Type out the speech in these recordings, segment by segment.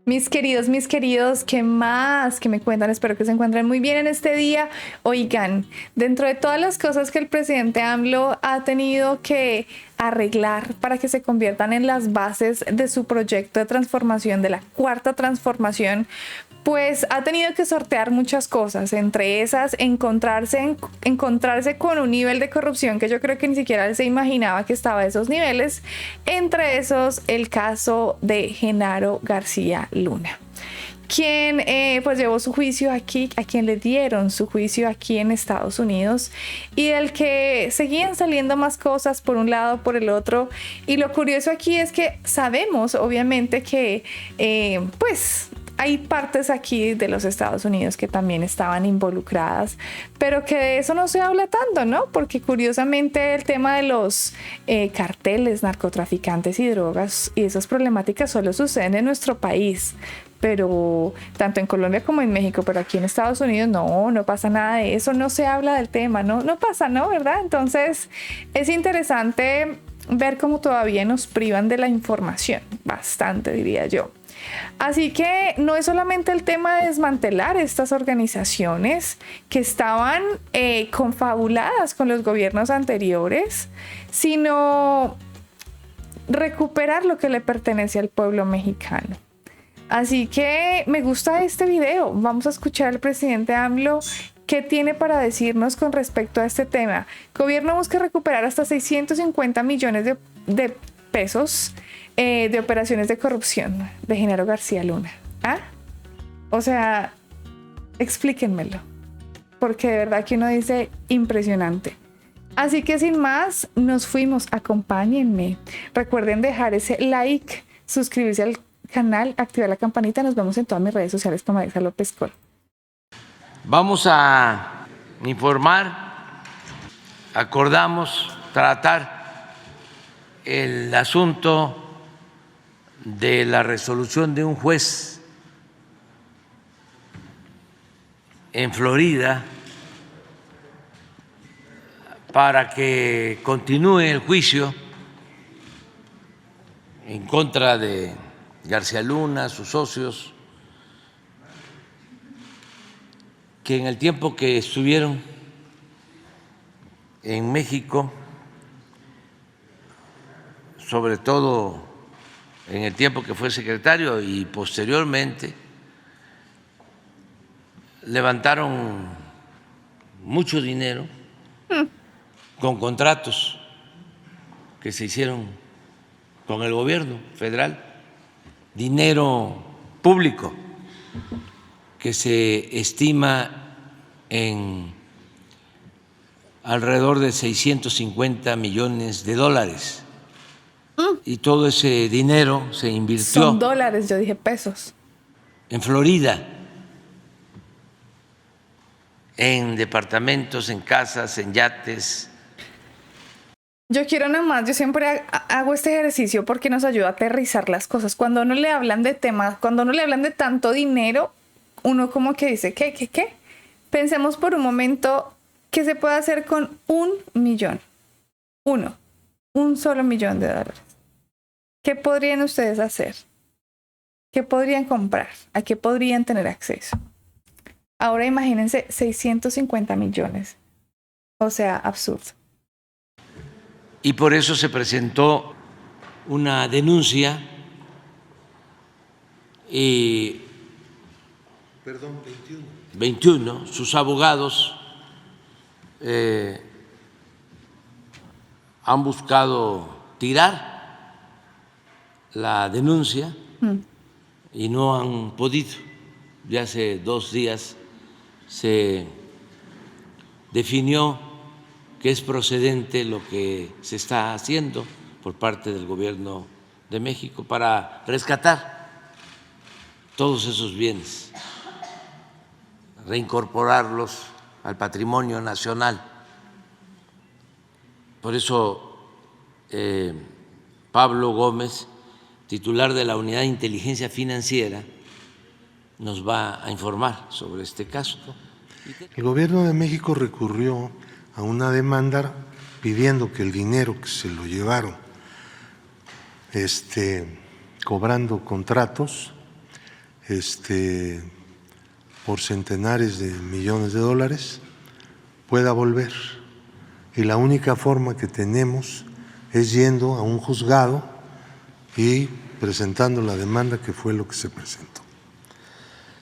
Mis queridos, ¿qué más? ¿Qué me cuentan? Espero que se encuentren muy bien en este día. Oigan, dentro de todas las cosas que el presidente AMLO ha tenido que arreglar para que se conviertan en las bases de su proyecto de transformación, de la cuarta transformación, pues ha tenido que sortear muchas cosas, entre esas encontrarse con un nivel de corrupción que yo creo que ni siquiera él se imaginaba que estaba a esos niveles, entre esos el caso de Genaro García Luna, quien pues llevó su juicio aquí, a quien le dieron su juicio aquí en Estados Unidos, y del que seguían saliendo más cosas por un lado, por el otro. Y lo curioso aquí es que sabemos obviamente que pues hay partes aquí de los Estados Unidos que también estaban involucradas, pero que de eso no se habla tanto, ¿no? Porque curiosamente el tema de los carteles, narcotraficantes y drogas y esas problemáticas solo suceden en nuestro país, pero tanto en Colombia como en México, pero aquí en Estados Unidos no pasa nada de eso, no se habla del tema, no pasa, ¿no? ¿Verdad? Entonces es interesante ver cómo todavía nos privan de la información, bastante diría yo. Así que no es solamente el tema de desmantelar estas organizaciones que estaban confabuladas con los gobiernos anteriores, sino recuperar lo que le pertenece al pueblo mexicano. Así que me gusta este video. Vamos a escuchar al presidente AMLO qué tiene para decirnos con respecto a este tema. El gobierno busca recuperar hasta 650 millones de pesos de operaciones de corrupción de Genaro García Luna. ¿Ah? O sea, explíquenmelo, porque de verdad que uno dice impresionante. Así que sin más, nos fuimos, acompáñenme. Recuerden dejar ese like, suscribirse al canal, activar la campanita. Nos vemos en todas mis redes sociales como Alexa López Col. Vamos a informar, acordamos tratar el asunto de la resolución de un juez en Florida para que continúe el juicio en contra de García Luna, sus socios, que en el tiempo que estuvieron en México, sobre todo en el tiempo que fue secretario y posteriormente, levantaron mucho dinero con contratos que se hicieron con el gobierno federal, dinero público que se estima en alrededor de 650 millones de dólares. Y todo ese dinero se invirtió. Son dólares, yo dije pesos. En Florida, en departamentos, en casas, en yates. Yo quiero nada más, yo siempre hago este ejercicio porque nos ayuda a aterrizar las cosas. Cuando uno le hablan de temas, cuando uno le hablan de tanto dinero, uno como que dice, ¿qué? Pensemos por un momento qué se puede hacer con $1 millón. Un solo millón de dólares. ¿Qué podrían ustedes hacer? ¿Qué podrían comprar? ¿A qué podrían tener acceso? Ahora imagínense 650 millones. O sea, absurdo. Y por eso se presentó una denuncia y 21, sus abogados han buscado tirar la denuncia y no han podido. Ya hace 2 días se definió que es procedente lo que se está haciendo por parte del Gobierno de México para rescatar todos esos bienes, reincorporarlos al patrimonio nacional. Por eso Pablo Gómez, titular de la Unidad de Inteligencia Financiera, nos va a informar sobre este caso. El Gobierno de México recurrió a una demanda pidiendo que el dinero que se lo llevaron cobrando contratos por centenares de millones de dólares, pueda volver. Y la única forma que tenemos es yendo a un juzgado y presentando la demanda, que fue lo que se presentó.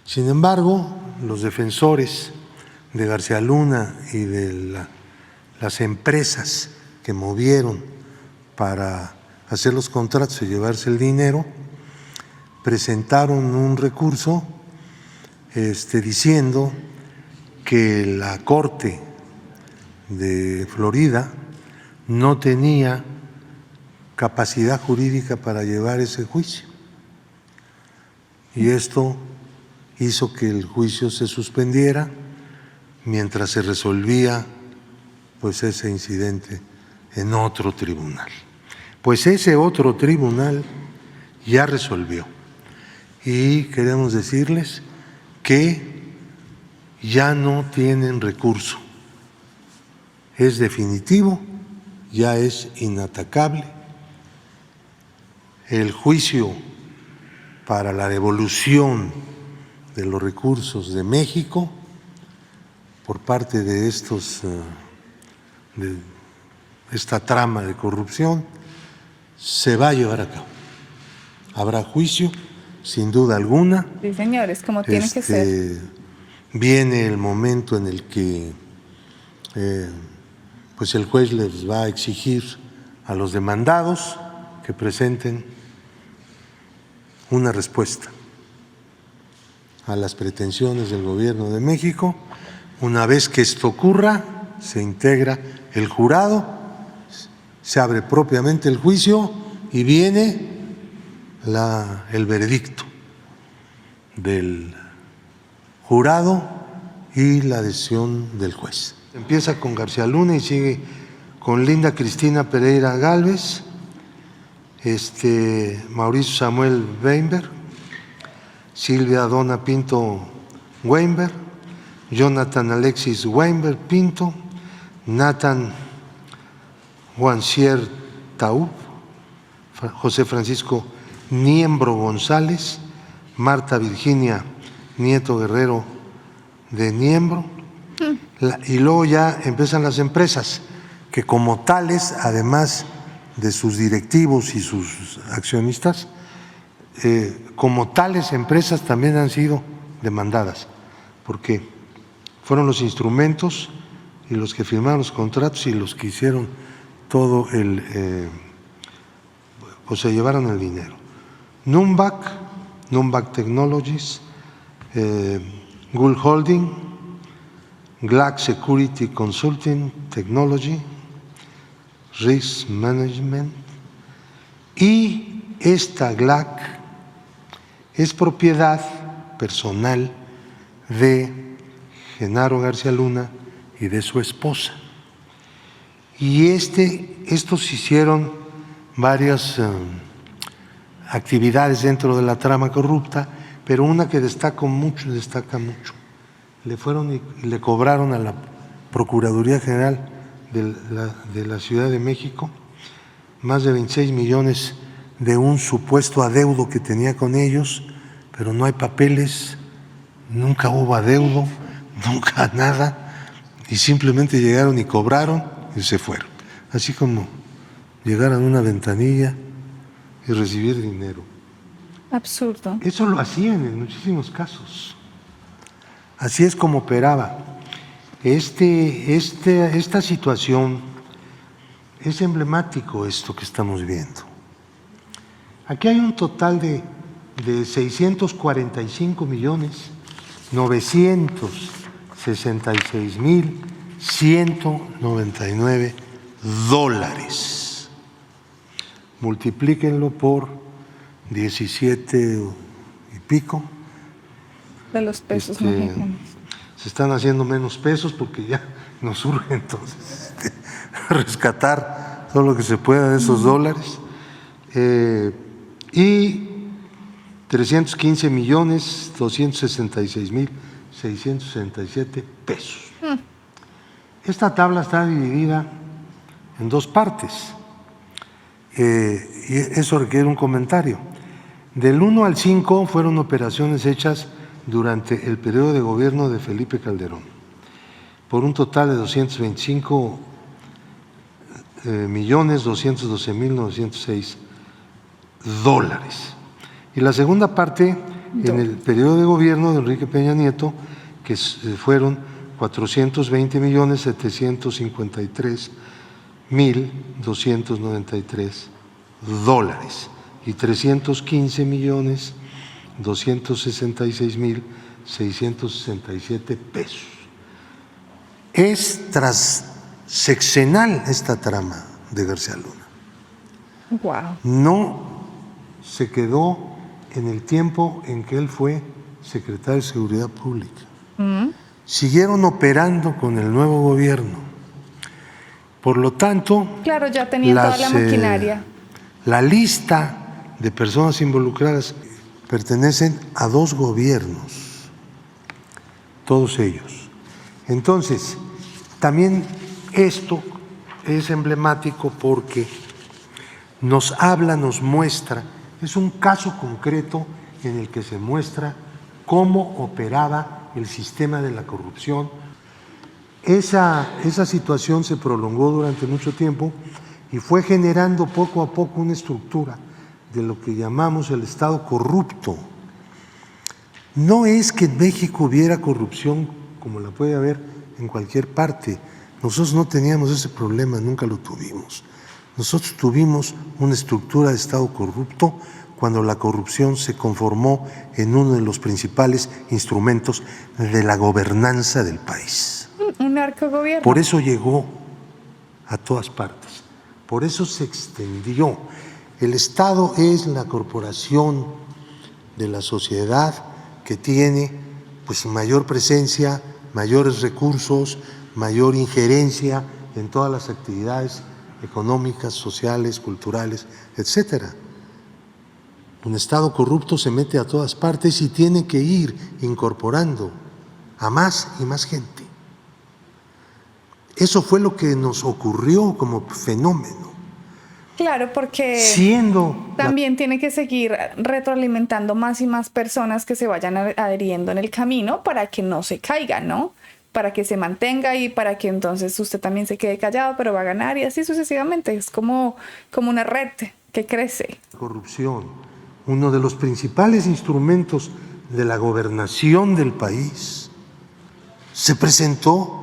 Sin embargo, los defensores de García Luna y de las empresas que movieron para hacer los contratos y llevarse el dinero, presentaron un recurso diciendo que la Corte de Florida no tenía capacidad jurídica para llevar ese juicio. Y esto hizo que el juicio se suspendiera mientras se resolvía pues ese incidente en otro tribunal. Pues ese otro tribunal ya resolvió, y queremos decirles que ya no tienen recurso, es definitivo, ya es inatacable. El juicio para la devolución de los recursos de México por parte de esta trama de corrupción se va a llevar a cabo. Habrá juicio, sin duda alguna. Sí, señores, como tiene que ser. Viene el momento en el que pues el juez les va a exigir a los demandados que presenten una respuesta a las pretensiones del Gobierno de México. Una vez que esto ocurra, se integra el jurado, se abre propiamente el juicio y viene el veredicto del jurado y la decisión del juez. Empieza con García Luna y sigue con Linda Cristina Pereira Gálvez, Mauricio Samuel Weinberg, Silvia Donna Pinto Weinberg, Jonathan Alexis Weinberg Pinto, Nathan Juancier Taub, José Francisco Niembro González, Marta Virginia Nieto Guerrero de Niembro, y luego ya empiezan las empresas, que como tales, además de sus directivos y sus accionistas, como tales empresas también han sido demandadas, porque fueron los instrumentos y los que firmaron los contratos y los que hicieron todo pues se llevaron el dinero. Numbac Technologies, Gould Holding, GLAC Security Consulting Technology, Risk Management, y esta GLAC es propiedad personal de Genaro García Luna y de su esposa. Y estos hicieron varias actividades dentro de la trama corrupta, pero una que destaca mucho, le fueron y le cobraron a la Procuraduría General de la Ciudad de México más de 26 millones de un supuesto adeudo que tenía con ellos, pero no hay papeles, nunca hubo adeudo, nunca nada, y simplemente llegaron y cobraron y se fueron, así como llegar a una ventanilla y recibir dinero. Absurdo. Eso lo hacían en muchísimos casos. Así es como operaba. Esta situación es emblemático, esto que estamos viendo. Aquí hay un total de 645.966.199 dólares. Multiplíquenlo por 17 y pico. De los pesos mexicanos. Se están haciendo menos pesos porque ya nos urge entonces rescatar todo lo que se pueda de esos dólares. Y 315.266.667 pesos. Esta tabla está dividida en dos partes, y eso requiere un comentario. Del 1 al 5 fueron operaciones hechas durante el periodo de gobierno de Felipe Calderón, por un total de 225.212.906 dólares. Y la segunda parte en el periodo de gobierno de Enrique Peña Nieto, que fueron 420.753.293 dólares y 315.266.667 pesos. Es transeccional esta trama de García Luna. Wow. No se quedó en el tiempo en que él fue secretario de Seguridad Pública. Siguieron operando con el nuevo gobierno. Por lo tanto, claro, ya tenían toda la maquinaria. La lista de personas involucradas pertenecen a 2 gobiernos, todos ellos. Entonces, también esto es emblemático porque nos habla, nos muestra, es un caso concreto en el que se muestra cómo operaba el sistema de la corrupción. Esa situación se prolongó durante mucho tiempo y fue generando poco a poco una estructura de lo que llamamos el Estado corrupto. No es que en México hubiera corrupción como la puede haber en cualquier parte. Nosotros no teníamos ese problema, nunca lo tuvimos. Nosotros tuvimos una estructura de Estado corrupto cuando la corrupción se conformó en uno de los principales instrumentos de la gobernanza del país. Un narcogobierno. Por eso llegó a todas partes, por eso se extendió. El Estado es la corporación de la sociedad que tiene pues mayor presencia, mayores recursos, mayor injerencia en todas las actividades económicas, sociales, culturales, etcétera. Un Estado corrupto se mete a todas partes y tiene que ir incorporando a más y más gente. Eso fue lo que nos ocurrió como fenómeno. Claro, porque también tiene que seguir retroalimentando más y más personas que se vayan adheriendo en el camino para que no se caigan, ¿no? Para que se mantenga y para que entonces usted también se quede callado, pero va a ganar y así sucesivamente. Es como una red que crece. Corrupción, uno de los principales instrumentos de la gobernación del país, se presentó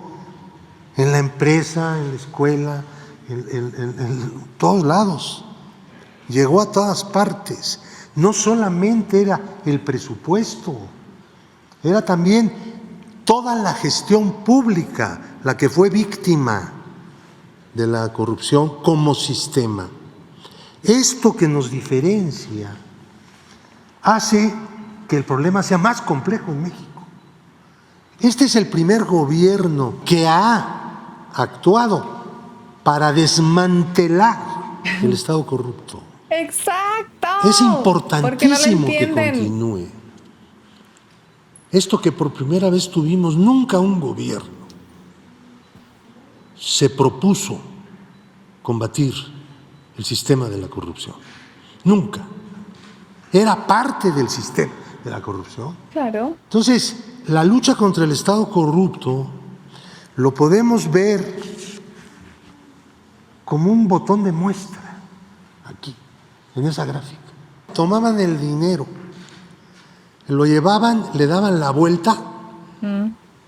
en la empresa, en la escuela, en todos lados. Llegó a todas partes. No solamente era el presupuesto, era también toda la gestión pública la que fue víctima de la corrupción como sistema. Esto que nos diferencia hace que el problema sea más complejo en México. Este es el primer gobierno que ha actuado para desmantelar el Estado corrupto. ¡Exacto! Es importantísimo que no continúe. Esto que por primera vez tuvimos, nunca un gobierno se propuso combatir el sistema de la corrupción. Nunca. Era parte del sistema de la corrupción. Claro. Entonces, la lucha contra el Estado corrupto lo podemos ver como un botón de muestra, aquí, en esa gráfica. Tomaban el dinero, lo llevaban, le daban la vuelta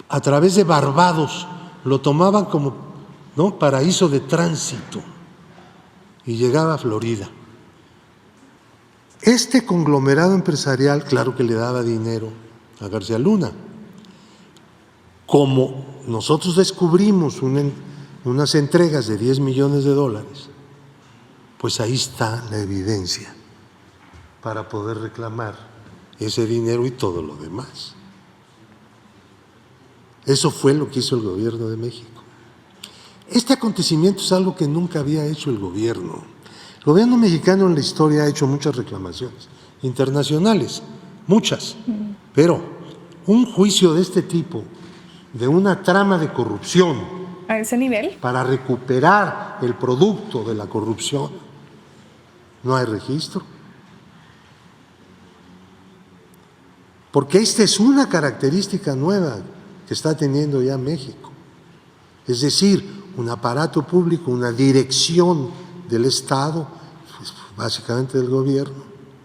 a través de Barbados, lo tomaban como paraíso de tránsito y llegaba a Florida. Este conglomerado empresarial, claro que le daba dinero a García Luna. Como nosotros descubrimos unas entregas de $10 millones, pues ahí está la evidencia para poder reclamar ese dinero y todo lo demás. Eso fue lo que hizo el gobierno de México. Este acontecimiento es algo que nunca había hecho el gobierno. El gobierno mexicano en la historia ha hecho muchas reclamaciones internacionales, muchas, pero un juicio de este tipo, de una trama de corrupción, a ese nivel, para recuperar el producto de la corrupción, no hay registro. Porque esta es una característica nueva que está teniendo ya México. Es decir, un aparato público, una dirección del Estado, pues, básicamente del gobierno,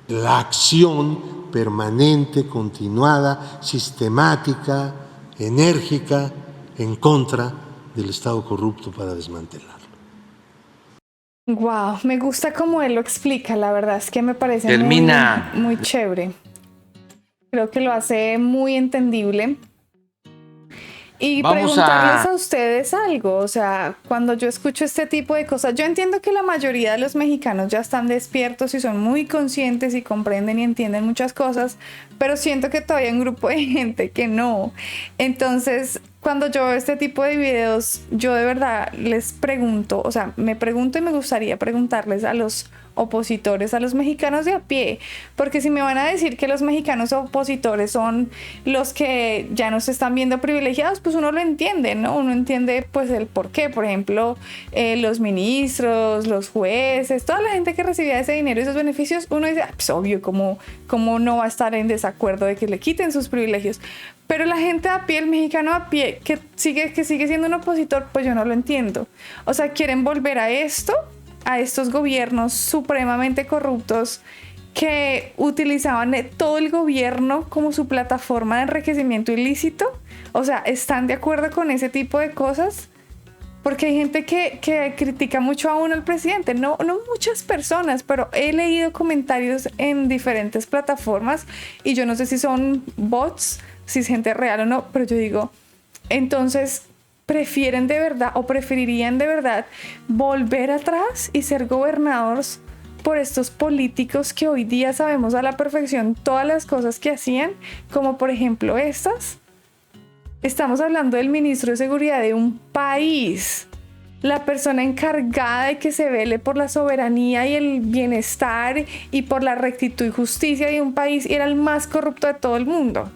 la acción permanente, continuada, sistemática, enérgica, en contra del Estado corrupto para desmantelarlo. Wow, me gusta cómo él lo explica, la verdad es que me parece muy chévere. Creo que lo hace muy entendible. Y preguntarles a ustedes algo, o sea, cuando yo escucho este tipo de cosas, yo entiendo que la mayoría de los mexicanos ya están despiertos y son muy conscientes y comprenden y entienden muchas cosas, pero siento que todavía hay un grupo de gente que no. Entonces, cuando yo veo este tipo de videos, yo de verdad les pregunto, o sea, me pregunto y me gustaría preguntarles a los opositores, a los mexicanos de a pie, porque si me van a decir que los mexicanos opositores son los que ya no se están viendo privilegiados, pues uno lo entiende, ¿no? Uno entiende pues el por qué, por ejemplo, los ministros, los jueces, toda la gente que recibía ese dinero y esos beneficios, uno dice, pues obvio, ¿cómo no va a estar en desacuerdo de que le quiten sus privilegios? Pero la gente a pie, el mexicano a pie, que sigue siendo un opositor, pues yo no lo entiendo. O sea, quieren volver a esto, a estos gobiernos supremamente corruptos que utilizaban todo el gobierno como su plataforma de enriquecimiento ilícito. O sea, ¿están de acuerdo con ese tipo de cosas? Porque hay gente que critica mucho a uno al presidente, no muchas personas, pero he leído comentarios en diferentes plataformas y yo no sé si son bots, si es gente real o no, pero yo digo, entonces, ¿prefieren de verdad o preferirían de verdad volver atrás y ser gobernados por estos políticos que hoy día sabemos a la perfección todas las cosas que hacían, como por ejemplo estas? Estamos hablando del ministro de Seguridad de un país, la persona encargada de que se vele por la soberanía y el bienestar y por la rectitud y justicia de un país, y era el más corrupto de todo el mundo.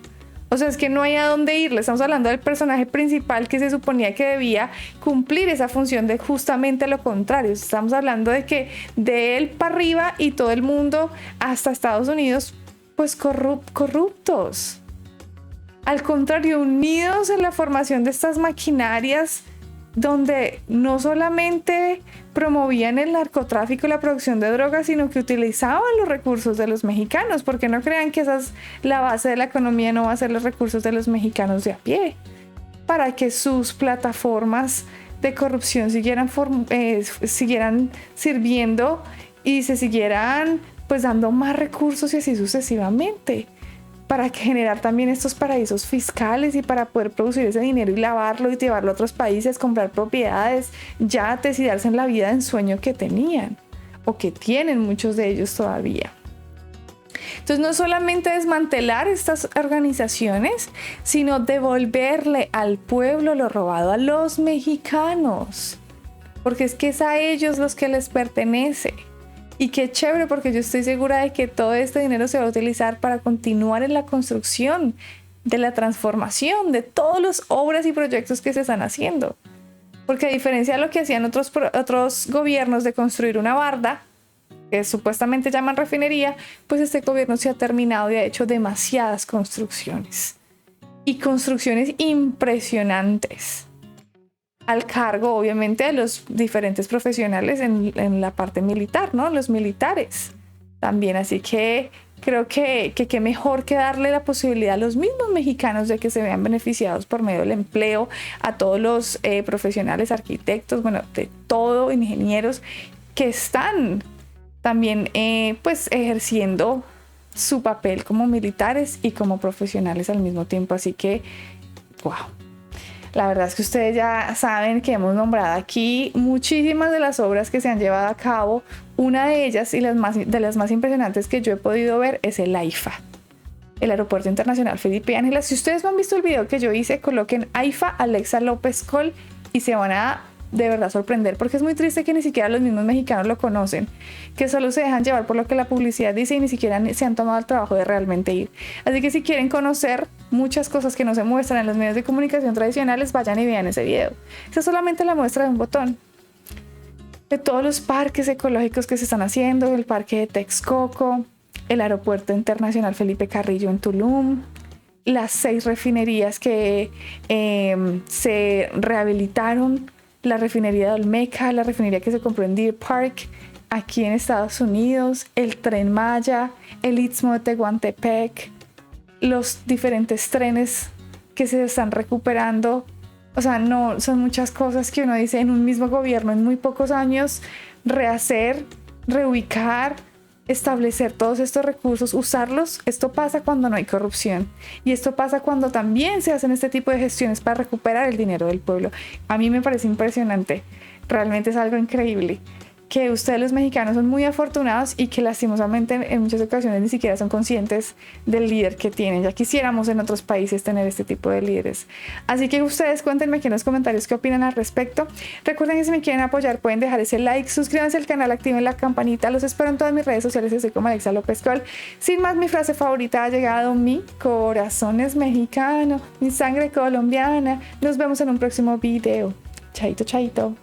O sea, es que no hay a dónde irle. Estamos hablando del personaje principal que se suponía que debía cumplir esa función de justamente lo contrario. Estamos hablando de que de él para arriba y todo el mundo hasta Estados Unidos, pues corruptos. Al contrario, unidos en la formación de estas maquinarias donde no solamente promovían el narcotráfico y la producción de drogas, sino que utilizaban los recursos de los mexicanos, porque no crean que esa es la base de la economía, no va a ser los recursos de los mexicanos de a pie, para que sus plataformas de corrupción siguieran sirviendo y se siguieran pues dando más recursos y así sucesivamente, para generar también estos paraísos fiscales y para poder producir ese dinero y lavarlo y llevarlo a otros países, comprar propiedades, yates y darse en la vida de ensueño que tenían o que tienen muchos de ellos todavía. Entonces, no solamente desmantelar estas organizaciones, sino devolverle al pueblo lo robado a los mexicanos, porque es que es a ellos los que les pertenece. Y qué chévere, porque yo estoy segura de que todo este dinero se va a utilizar para continuar en la construcción de la transformación de todas las obras y proyectos que se están haciendo. Porque a diferencia de lo que hacían otros gobiernos de construir una barda, que supuestamente llaman refinería, pues este gobierno se ha terminado y ha hecho demasiadas construcciones. Y construcciones impresionantes. Al cargo, obviamente, de los diferentes profesionales en la parte militar, ¿no? Los militares también. Así que creo que qué mejor que darle la posibilidad a los mismos mexicanos de que se vean beneficiados por medio del empleo, a todos los profesionales, arquitectos, bueno, de todo, ingenieros, que están también pues ejerciendo su papel como militares y como profesionales al mismo tiempo. Así que, wow. La verdad es que ustedes ya saben que hemos nombrado aquí muchísimas de las obras que se han llevado a cabo. Una de ellas y de las más impresionantes que yo he podido ver es el AIFA, el Aeropuerto Internacional Felipe Ángeles. Si ustedes no han visto el video que yo hice, coloquen AIFA Alexa López Col y se van a de verdad sorprender, porque es muy triste que ni siquiera los mismos mexicanos lo conocen, que solo se dejan llevar por lo que la publicidad dice y ni siquiera se han tomado el trabajo de realmente ir. Así que si quieren conocer muchas cosas que no se muestran en los medios de comunicación tradicionales, vayan y vean ese video. Esa es solamente la muestra de un botón de todos los parques ecológicos que se están haciendo: el parque de Texcoco, el Aeropuerto Internacional Felipe Carrillo en Tulum, las 6 refinerías que se rehabilitaron, la refinería de Olmeca, la refinería que se compró en Deer Park, aquí en Estados Unidos, el Tren Maya, el Istmo de Tehuantepec, los diferentes trenes que se están recuperando. O sea, no, son muchas cosas que uno dice en un mismo gobierno, en muy pocos años, rehacer, reubicar, establecer todos estos recursos, usarlos. Esto pasa cuando no hay corrupción y esto pasa cuando también se hacen este tipo de gestiones para recuperar el dinero del pueblo. A mí me parece impresionante, realmente es algo increíble, que ustedes los mexicanos son muy afortunados y que lastimosamente en muchas ocasiones ni siquiera son conscientes del líder que tienen. Ya quisiéramos en otros países tener este tipo de líderes. Así que ustedes cuéntenme aquí en los comentarios qué opinan al respecto. Recuerden que si me quieren apoyar pueden dejar ese like, suscríbanse al canal, activen la campanita. Los espero en todas mis redes sociales, estoy como Alexa López Col. Sin más, mi frase favorita ha llegado: mi corazón es mexicano, mi sangre colombiana. Nos vemos en un próximo video. Chaito, chaito.